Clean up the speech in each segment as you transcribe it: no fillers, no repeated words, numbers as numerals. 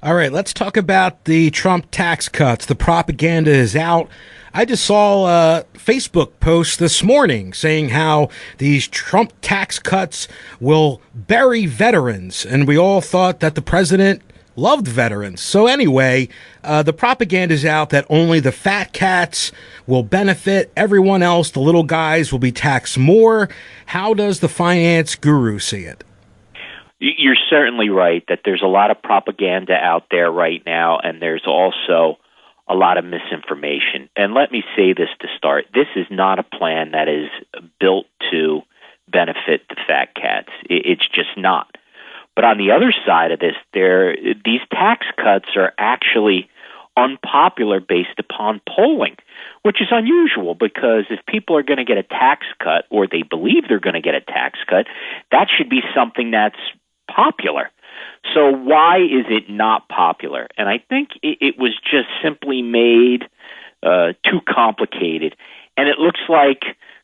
All right, let's talk about the Trump tax cuts. The propaganda is out. I just saw a Facebook post this morning saying how these Trump tax cuts will bury veterans, and we all thought that the president loved veterans. So anyway, the propaganda is out that only the fat cats will benefit. Everyone else, the little guys, will be taxed more. How does the finance guru see it? You're certainly right that there's a lot of propaganda out there right now, and there's also a lot of misinformation. And let me say this to start. This is not a plan that is built to benefit the fat cats. It's just not. But on the other side of this, these tax cuts are actually unpopular based upon polling, which is unusual because if people are going to get a tax cut or they believe they're going to get a tax cut, that should be something that's popular. So why is it not popular? And I think it was just simply made too complicated. And it looks like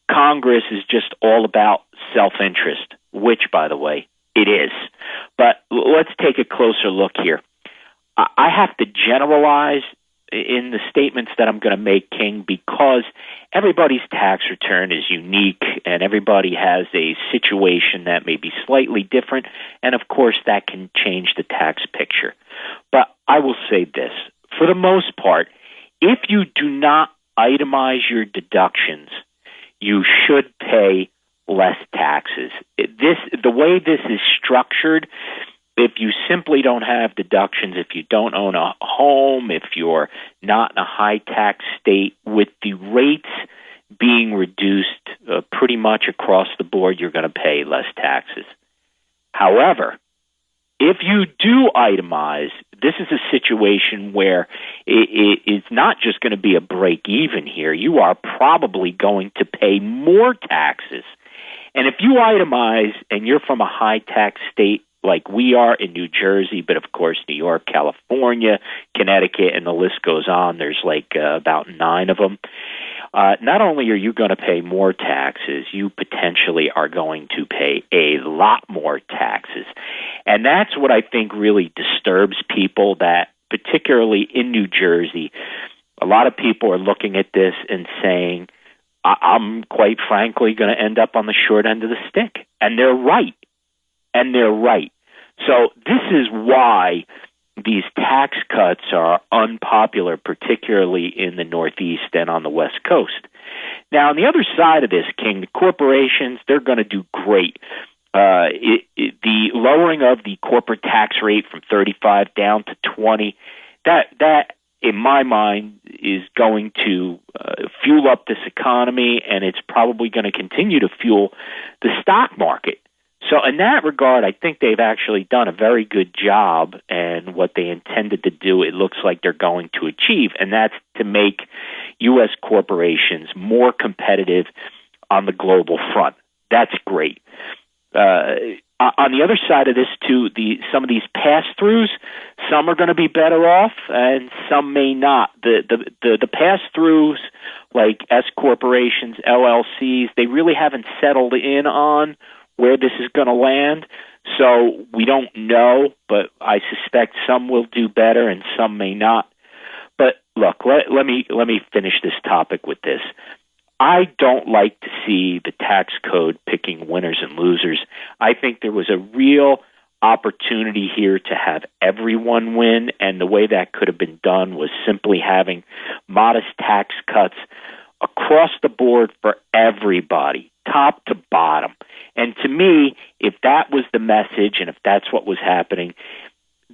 Congress is just all about self-interest, which, by the way, it is. But let's take a closer look here. I have to generalize in the statements that I'm going to make, King, because everybody's tax return is unique and everybody has a situation that may be slightly different, and of course that can change the tax picture. But I will say this, for the most part, if you do not itemize your deductions, you should pay less taxes. The way this is structured, if you simply don't have deductions, if you don't own a home, if you're not in a high tax state, with the rates being reduced pretty much across the board, you're going to pay less taxes. However, if you do itemize, this is a situation where it's not just going to be a break even here. You are probably going to pay more taxes. And if you itemize and you're from a high tax state, like we are in New Jersey, but of course New York, California, Connecticut, and the list goes on. There's like about 9 of them. Not only are you going to pay more taxes, you potentially are going to pay a lot more taxes. And that's what I think really disturbs people, that particularly in New Jersey, a lot of people are looking at this and saying, I'm quite frankly going to end up on the short end of the stick. And they're right. So this is why these tax cuts are unpopular, particularly in the Northeast and on the West Coast. Now, on the other side of this, King, the corporations, they're going to do great. The lowering of the corporate tax rate from 35 down to 20, that in my mind is going to fuel up this economy, and it's probably going to continue to fuel the stock market. So in that regard, I think they've actually done a very good job, and what they intended to do, it looks like they're going to achieve, and that's to make U.S. corporations more competitive on the global front. That's great. On the other side of this, too, some of these pass-throughs, some are going to be better off, and some may not. The pass-throughs, like S corporations, LLCs, they really haven't settled in on where this is going to land. So we don't know, but I suspect some will do better and some may not. But look, let me finish this topic with this. I don't like to see the tax code picking winners and losers. I think there was a real opportunity here to have everyone win, and the way that could have been done was simply having modest tax cuts across the board for everybody, top to bottom. And to me, if that was the message and if that's what was happening,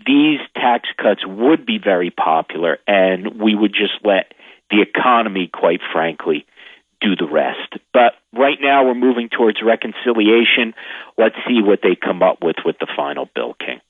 these tax cuts would be very popular, and we would just let the economy, quite frankly, do the rest. But right now we're moving towards reconciliation. Let's see what they come up with the final bill, King.